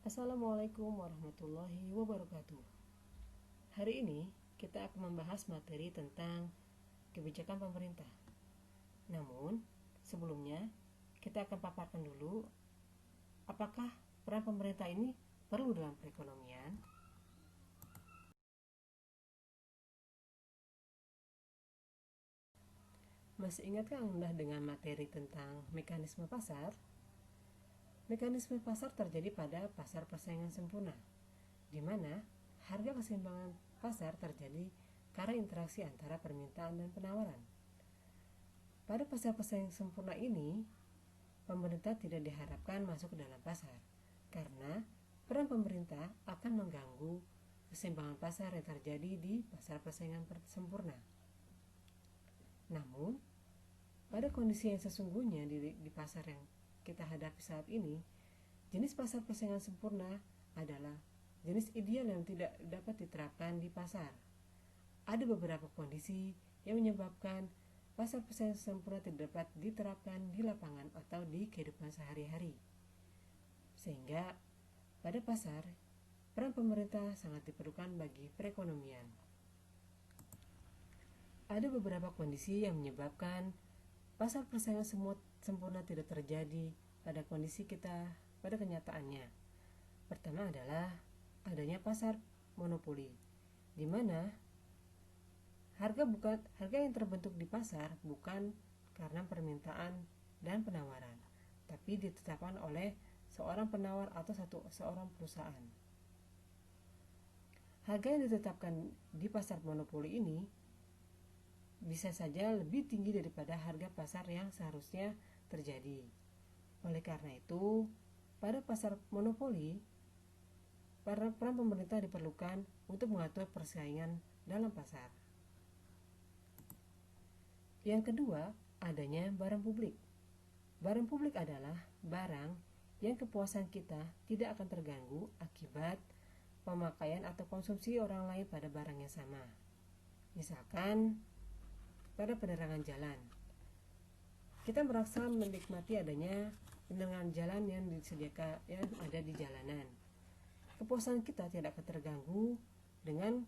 Assalamualaikum warahmatullahi wabarakatuh. Hari ini kita akan membahas materi tentang kebijakan pemerintah. Namun, sebelumnya kita akan paparkan dulu apakah peran pemerintah ini perlu dalam perekonomian. Masih ingatkah Anda dengan materi tentang mekanisme pasar? Mekanisme pasar terjadi pada pasar persaingan sempurna, di mana harga keseimbangan pasar terjadi karena interaksi antara permintaan dan penawaran. Pada pasar persaingan sempurna ini, pemerintah tidak diharapkan masuk ke dalam pasar, karena peran pemerintah akan mengganggu keseimbangan pasar yang terjadi di pasar persaingan sempurna. Namun, pada kondisi yang sesungguhnya di pasar yang kita hadapi saat ini, jenis pasar persaingan sempurna adalah jenis ideal yang tidak dapat diterapkan di pasar. Ada beberapa kondisi yang menyebabkan pasar persaingan sempurna tidak dapat diterapkan di lapangan atau di kehidupan sehari-hari. Sehingga pada pasar, peran pemerintah sangat diperlukan bagi perekonomian. Ada beberapa kondisi yang menyebabkan pasar persaingan sempurna tidak terjadi pada kondisi kita pada kenyataannya. Pertama adalah adanya pasar monopoli, di mana harga yang terbentuk di pasar bukan karena permintaan dan penawaran, tapi ditetapkan oleh seorang penawar atau seorang perusahaan. Harga yang ditetapkan di pasar monopoli ini bisa saja lebih tinggi daripada harga pasar yang seharusnya terjadi. Oleh karena itu, pada pasar monopoli, peran pemerintah diperlukan untuk mengatur persaingan dalam pasar. Yang kedua, adanya barang publik. Barang publik adalah barang yang kepuasan kita tidak akan terganggu akibat pemakaian atau konsumsi orang lain pada barang yang sama. Misalkan, pada penerangan jalan, kita merasa menikmati adanya penerangan jalan yang disediakan yang ada di jalanan. Kepuasan kita tidak akan terganggu dengan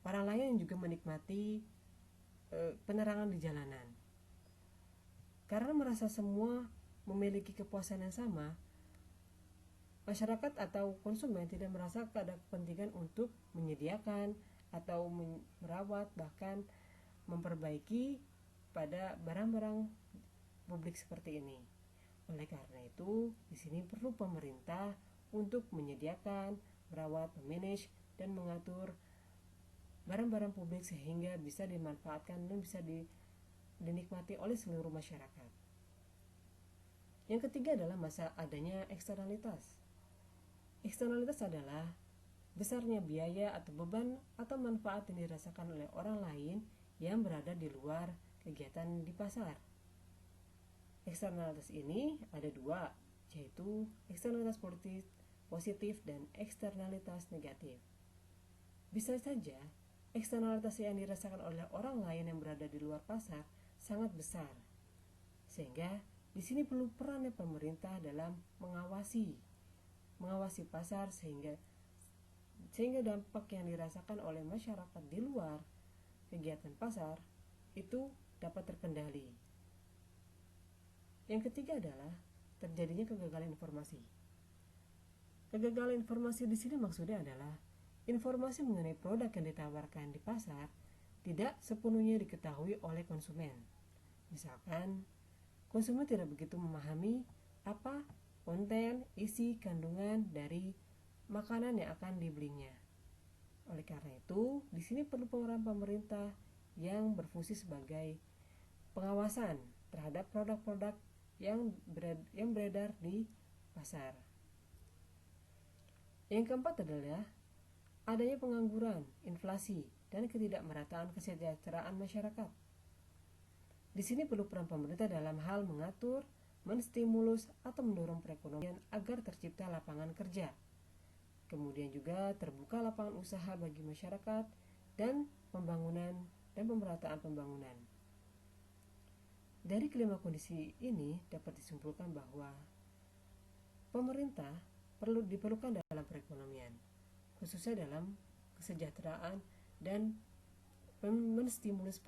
orang lain yang juga menikmati penerangan di jalanan. Karena merasa semua memiliki kepuasan yang sama, masyarakat atau konsumen tidak merasa ada kepentingan untuk menyediakan atau merawat bahkan memperbaiki pada barang-barang publik seperti ini. Oleh karena itu, di sini perlu pemerintah untuk menyediakan, merawat, memanage, dan mengatur barang-barang publik sehingga bisa dimanfaatkan dan bisa dinikmati oleh seluruh masyarakat. Yang ketiga adalah masa adanya eksternalitas. Eksternalitas adalah besarnya biaya atau beban atau manfaat yang dirasakan oleh orang lain yang berada di luar kegiatan di pasar. Eksternalitas ini ada dua, yaitu eksternalitas positif dan eksternalitas negatif. Bisa saja eksternalitas yang dirasakan oleh orang lain yang berada di luar pasar sangat besar, sehingga di sini perlu peran pemerintah dalam mengawasi pasar sehingga dampak yang dirasakan oleh masyarakat di luar kegiatan pasar itu dapat terkendali. Yang ketiga adalah terjadinya kegagalan informasi. Kegagalan informasi di sini maksudnya adalah informasi mengenai produk yang ditawarkan di pasar tidak sepenuhnya diketahui oleh konsumen. Misalkan, konsumen tidak begitu memahami apa konten, isi, kandungan dari makanan yang akan dibelinya. Oleh karena itu, di sini perlu peran pemerintah yang berfungsi sebagai pengawasan terhadap produk-produk yang beredar di pasar. Yang keempat adalah adanya pengangguran, inflasi, dan ketidakmerataan kesejahteraan masyarakat. Di sini perlu peran pemerintah dalam hal mengatur, menstimulus, atau mendorong perekonomian agar tercipta lapangan kerja. Kemudian juga terbuka lapangan usaha bagi masyarakat dan pembangunan dan pemerataan pembangunan. Dari kelima kondisi ini dapat disimpulkan bahwa pemerintah perlu diperlukan dalam perekonomian, khususnya dalam kesejahteraan dan menstimulus